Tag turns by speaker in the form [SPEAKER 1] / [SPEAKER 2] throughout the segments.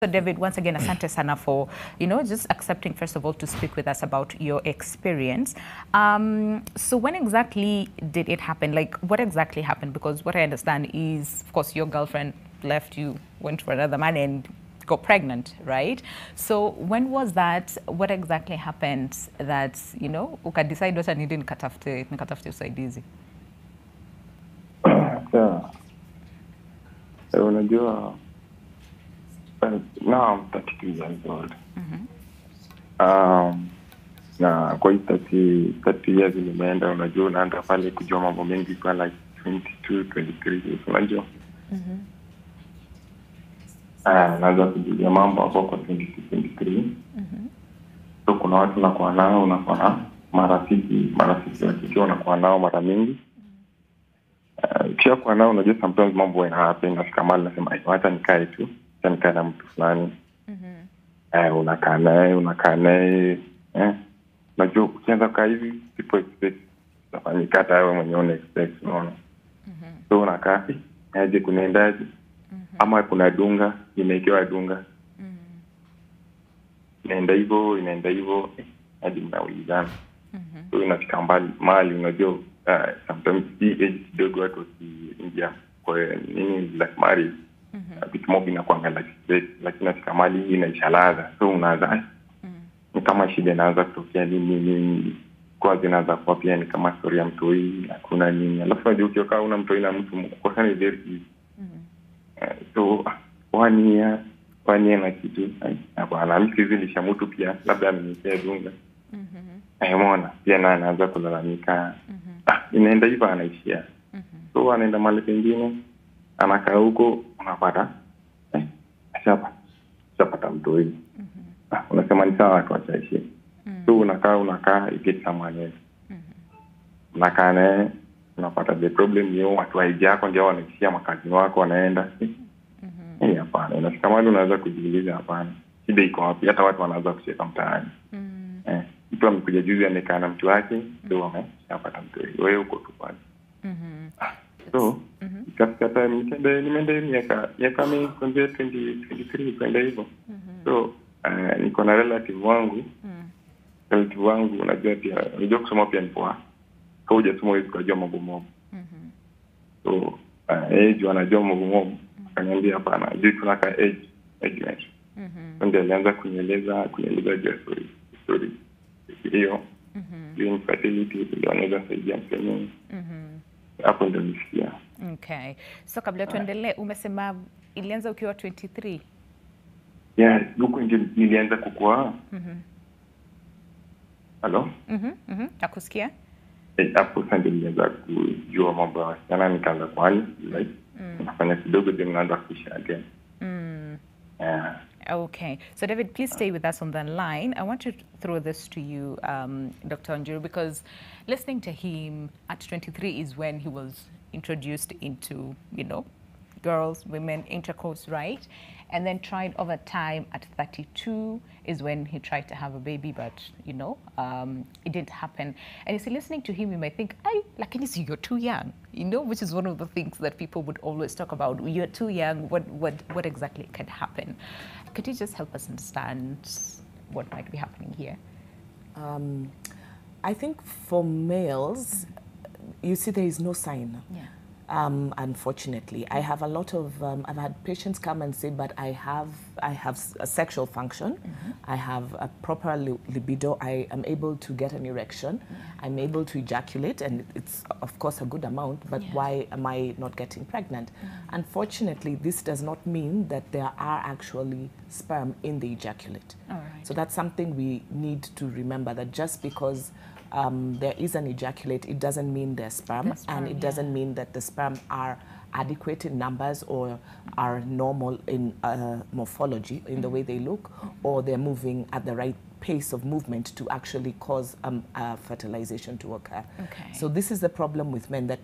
[SPEAKER 1] So David, once again, asante sana for, just accepting, first of all, to speak with us about your experience. So when exactly did it happen? Like, what exactly happened? Because what I understand is, of course, your girlfriend left you, went for another man and got pregnant, right? So when was that? What exactly happened that, ukadecide wacha nidi nikatafute usaidizi?
[SPEAKER 2] Unajua, now I'm 32 years old. Na kwa hii 30 years nimeenda, unajua unaanza pale kujua mambo mengi kwa like 22, 23 years, unajua. Naanza kujua mambo hapo kwa 22, 23. So kuna watu unakuwa na marafiki wakiwa unakuwa nao mara mingi. Kisha kwa nao unajua sometimes mambo yana happen, nafika mahali nasema acha nikae tu, acha nikae na mtu fulani. Unakaa naye, unajua ukianza kaa hivi people expect utafanyika hata wewe mwenyewe una expect, unaona. So unakaa aje kunaendaje, ama kuna dunga imewekewa dunga, inaenda hivyo hadi mnaulizana. So inafika mahali unajua sometimes hii age kidogo watu wakiingia kwa nini like marriage, vitu mob inakuanga like straight, lakini inafika mahali hii inaisha ladha. So unaanza ni kama shida inaanza kutokea nini kwa zinaanza kwa pia ni kama story ya mtoi, hakuna nini. Alafu ndio ukiokaa una mtoi na mtu kwa sana very easy. So one year na kitu hapana, mkizilisha mtu pia labda amenipea dunga. Umeona pia na anaanza kulalamika. Inaenda hivyo anaishia. So anaenda mahali pengine, anakaa huko, unapata ashapata mtoi. Unasema ni sawa watu wachaishi. So unakaa you get someone else. Unakaa naye, unapata the problem ni watu waiji yako ndio wanaishia makazi wako wanaenda. Hapana, unafika mahali unaanza kujiuliza hapana, shida iko wapi? Hata watu wanaanza kucheka mtaani. Mtu amekuja juzi amekaa na mtu wake, ndio ameshapata mtu. Wewe uko tu pale. So, katika nimeenda miaka mingi kuanzia 2023 kwenda hivyo. So, niko na relative wangu. Relative wangu unajua kusoma pia ni poa. Hujasoma hizo kujua mambo mob. So, anajua mambo mob. Akaniambia hapana, juu tunaka age. Ndio alianza kunieleza story. Hiyo Infertility ndio anaweza saidia msemo. Hapo ndio nisikia.
[SPEAKER 1] Okay. So kabla tuendelee, umesema ilianza ukiwa 23?
[SPEAKER 2] Yes, huko ndio nilianza kukua. Hello?
[SPEAKER 1] Nakusikia.
[SPEAKER 2] Hapo sasa ndio nilianza kujua mambo ya wasichana, nikaanza kwani like nafanya kidogo ndio naanza kuisha again.
[SPEAKER 1] Okay. So, David, please stay with us on the line. I want to throw this to you, Dr. Wanjiru, because listening to him at 23 is when he was introduced into, girls, women, intercourse, right? And then tried over time at 32 is when he tried to have a baby, but, it didn't happen. And you see, listening to him, you might think, you're too young, which is one of the things that people would always talk about. You're too young, what exactly can happen? Could you just help us understand what might be happening here?
[SPEAKER 3] I think for males, you see there is no sign.
[SPEAKER 1] Yeah.
[SPEAKER 3] Unfortunately, I have a lot of, I've had patients come and say, but I have a sexual function, I have a proper libido, I am able to get an erection, I'm able to ejaculate, and it's of course a good amount, but why am I not getting pregnant? Unfortunately, this does not mean that there are actually sperm in the ejaculate.
[SPEAKER 1] All right.
[SPEAKER 3] So that's something we need to remember, that just because there is an ejaculate, it doesn't mean there's sperm, and it doesn't mean that the sperm are adequate in numbers or are normal in morphology, in the way they look, or they're moving at the right pace of movement to actually cause fertilization to occur.
[SPEAKER 1] Okay.
[SPEAKER 3] So this is the problem with men, that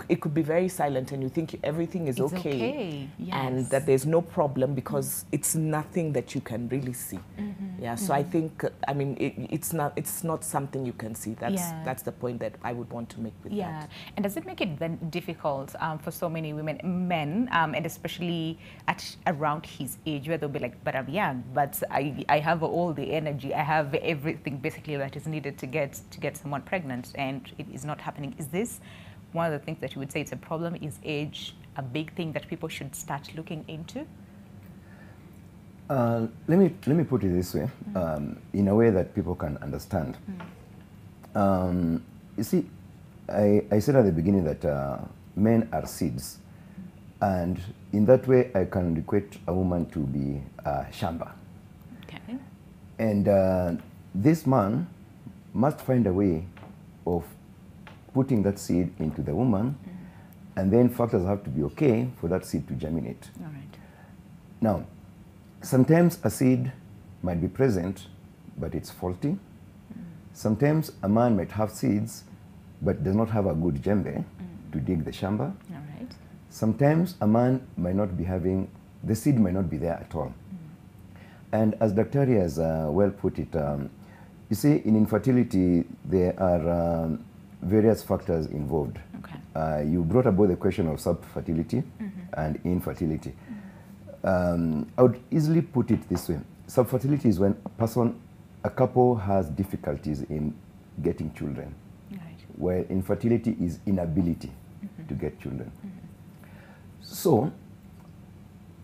[SPEAKER 3] it could be very silent and you think everything is okay.
[SPEAKER 1] Yes.
[SPEAKER 3] And that there's no problem because it's nothing that you can really see. Yeah, so I think, I mean, it's not something you can see. That's the point that I would want to make with that.
[SPEAKER 1] And does it make it then difficult for so many men, and especially at around his age, where they'll be like, but I'm young, but I have all the energy, I have everything basically that is needed to get someone pregnant, and it is not happening. Is this one of the things that you would say it's a problem? Is age a big thing that people should start looking into?
[SPEAKER 4] Let me put it this way, in a way that people can understand. You see, I said at the beginning that men are seeds, and in that way I can equate a woman to be a shamba.
[SPEAKER 1] Okay.
[SPEAKER 4] And this man must find a way of putting that seed into the woman, and then factors have to be okay for that seed to germinate.
[SPEAKER 1] All right.
[SPEAKER 4] Now, sometimes a seed might be present, but it's faulty. Sometimes a man might have seeds, but does not have a good jembe to dig the shamba.
[SPEAKER 1] All right.
[SPEAKER 4] Sometimes a man might not be having, the seed might not be there at all. And as Daktari has well put it, you see, in infertility, there are various factors involved.
[SPEAKER 1] Okay.
[SPEAKER 4] You brought about the question of subfertility and infertility. I would easily put it this way. Subfertility is when a couple has difficulties in getting children,
[SPEAKER 1] Right.
[SPEAKER 4] where infertility is inability to get children. So,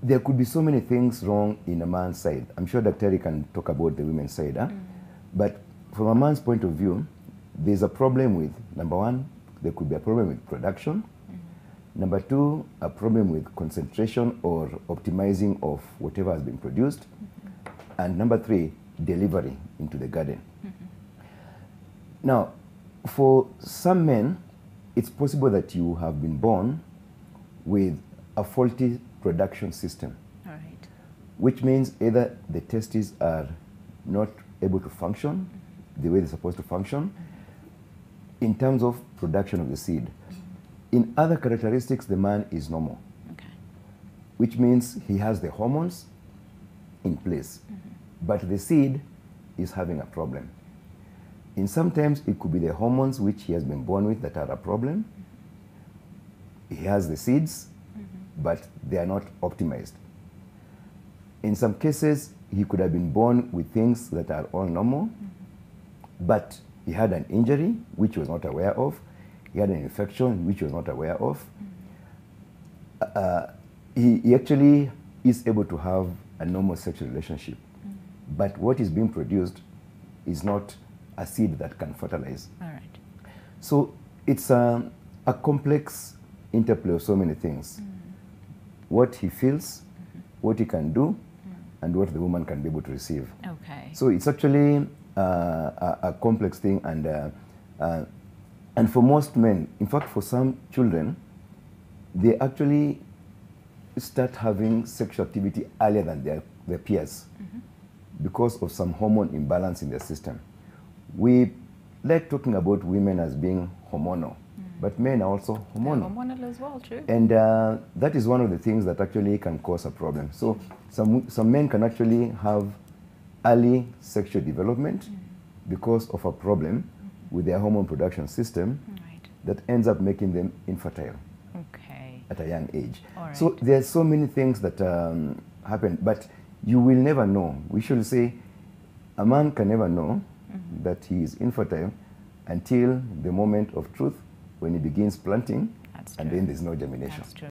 [SPEAKER 4] there could be so many things wrong in a man's side. I'm sure Dr. can talk about the women's side, but from a man's point of view, there's a problem with, number one, there could be a problem with production. Number two, a problem with concentration or optimizing of whatever has been produced. And number three, delivery into the garden. Now, for some men, it's possible that you have been born with a faulty production system.
[SPEAKER 1] All right.
[SPEAKER 4] Which means either the testes are not able to function the way they're supposed to function in terms of production of the seed. In other characteristics, the man is normal,
[SPEAKER 1] Okay.
[SPEAKER 4] which means he has the hormones in place, but the seed is having a problem. In sometimes it could be the hormones which he has been born with that are a problem. He has the seeds, but they are not optimized. In some cases, he could have been born with things that are all normal, but he had an injury which he was not aware of. He had an infection which he was not aware of. He actually is able to have a normal sexual relationship, but what is being produced is not a seed that can fertilize.
[SPEAKER 1] All right.
[SPEAKER 4] So it's a complex interplay of so many things. What he feels, what he can do, and what the woman can be able to receive.
[SPEAKER 1] Okay.
[SPEAKER 4] So it's actually a complex thing, and for most men, in fact for some children, they actually start having sexual activity earlier than their peers because of some hormone imbalance in their system. We like talking about women as being hormonal, but men are also hormonal.
[SPEAKER 1] They're hormonal as well, true.
[SPEAKER 4] And that is one of the things that actually can cause a problem. So some men can actually have early sexual development because of a problem with their hormone production system that ends up making them infertile at a young age. So there are so many things that happen, but you will never know. We should say a man can never know that he is infertile until the moment of truth when he begins planting, and then there's no germination.
[SPEAKER 1] That's true.